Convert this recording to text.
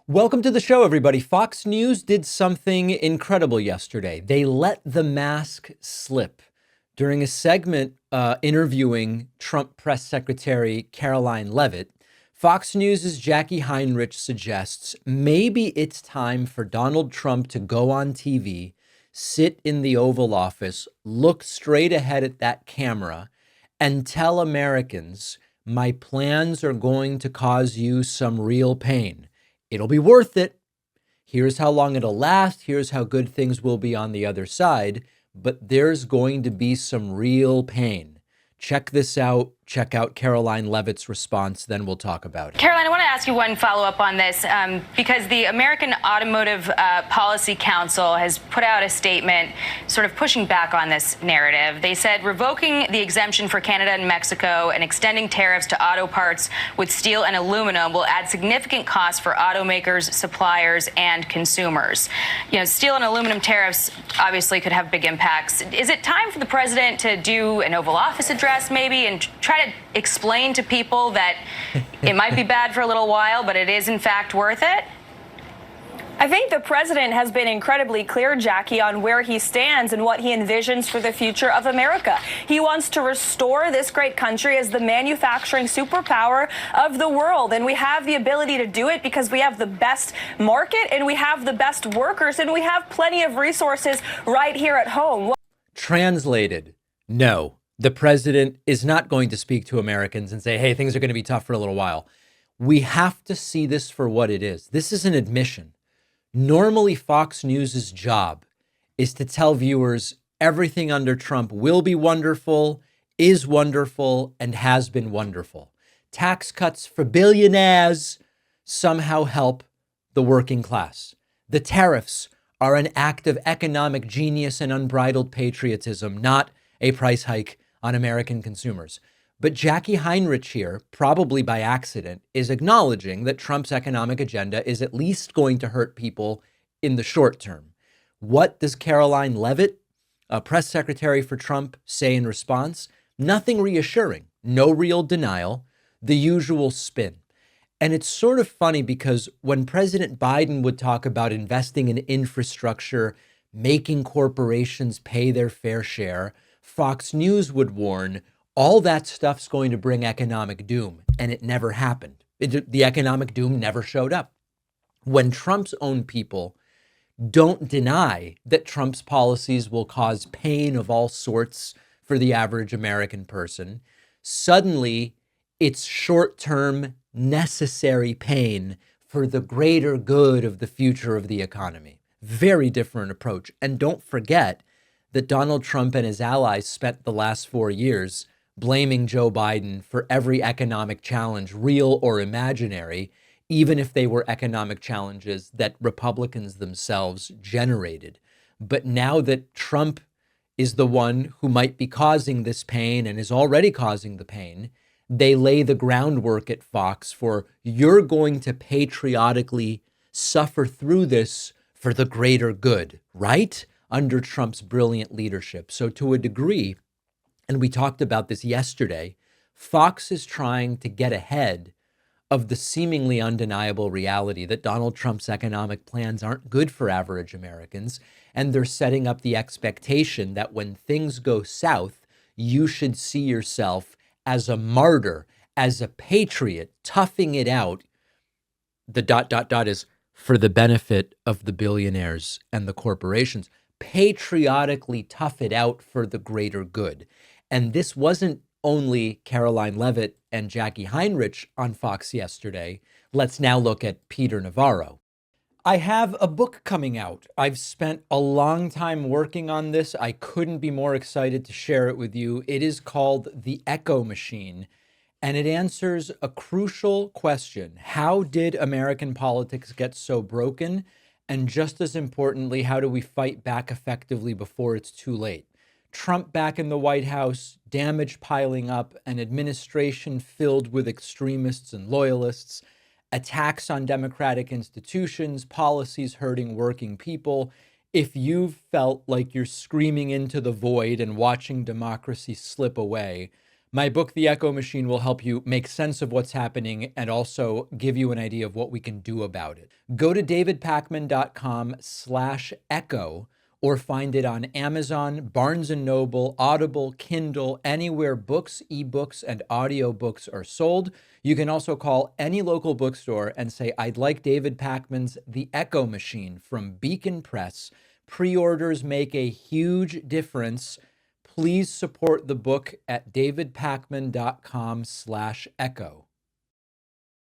Welcome to the show, everybody. Fox News did something incredible yesterday. They let the mask slip during a segment interviewing Trump press secretary Caroline Leavitt. Fox News' Jacqui Heinrich suggests maybe it's time for Donald Trump to go on TV, sit in the Oval Office, look straight ahead at that camera, and tell Americans, my plans are going to cause you some real pain. It'll be worth it. Here's how long it'll last. Here's how good things will be on the other side. But there's going to be some real pain. Check this out. Check out Caroline Leavitt's response. Then we'll talk about it. Caroline, I want to ask you one follow-up on this because the American Automotive Policy Council has put out a statement sort of pushing back on this narrative. They said revoking the exemption for Canada and Mexico and extending tariffs to auto parts with steel and aluminum will add significant costs for automakers, suppliers, and consumers. You know, steel and aluminum tariffs obviously could have big impacts. Is it time for the president to do an Oval Office address maybe and try to explain to people that it might be bad for a little while, but it is in fact worth it? I think the president has been incredibly clear, Jackie, on where he stands and what he envisions for the future of America. He wants to restore this great country as the manufacturing superpower of the world. And we have the ability to do it because we have the best market and we have the best workers and we have plenty of resources right here at home. Translated, no. The president is not going to speak to Americans and say, hey, things are going to be tough for a little while. We have to see this for what it is. This is an admission. Normally, Fox News' job is to tell viewers everything under Trump will be wonderful, is wonderful, and has been wonderful. Tax cuts for billionaires somehow help the working class. The tariffs are an act of economic genius and unbridled patriotism, not a price hike on American consumers. But Jacqui Heinrich here, probably by accident, is acknowledging that Trump's economic agenda is at least going to hurt people in the short term. What does Caroline Leavitt, a press secretary for Trump, say in response? Nothing reassuring, no real denial, the usual spin. And it's sort of funny because when President Biden would talk about investing in infrastructure, making corporations pay their fair share, Fox News would warn all that stuff's going to bring economic doom, and it never happened. The economic doom never showed up. When Trump's own people don't deny that Trump's policies will cause pain of all sorts for the average American person, suddenly it's short-term necessary pain for the greater good of the future of the economy. Very different approach. And don't forget that Donald Trump and his allies spent the last 4 years blaming Joe Biden for every economic challenge, real or imaginary, even if they were economic challenges that Republicans themselves generated. But now that Trump is the one who might be causing this pain and is already causing the pain, they lay the groundwork at Fox for you're going to patriotically suffer through this for the greater good, right? Under Trump's brilliant leadership. So to a degree, and we talked about this yesterday, Fox is trying to get ahead of the seemingly undeniable reality that Donald Trump's economic plans aren't good for average Americans. And they're setting up the expectation that when things go south, you should see yourself as a martyr, as a patriot, toughing it out. The ... is for the benefit of the billionaires and the corporations. Patriotically tough it out for the greater good. And this wasn't only Caroline Leavitt and Jacqui Heinrich on Fox yesterday. Let's now look at Peter Navarro. I have a book coming out. I've spent a long time working on this. I couldn't be more excited to share it with you. It is called The Echo Machine, and it answers a crucial question. How did American politics get so broken? And just as importantly, how do we fight back effectively before it's too late? Trump back in the White House, damage piling up, an administration filled with extremists and loyalists, attacks on democratic institutions, policies hurting working people. If you've felt like you're screaming into the void and watching democracy slip away, My book, The Echo Machine, will help you make sense of what's happening and also give you an idea of what we can do about it. Go to davidpakman.com/echo or find it on Amazon, Barnes & Noble, Audible, Kindle, anywhere books, ebooks, and audiobooks are sold. You can also call any local bookstore and say, I'd like David Pakman's The Echo Machine from Beacon Press. Pre-orders make a huge difference. Please support the book at davidpakman.com/echo.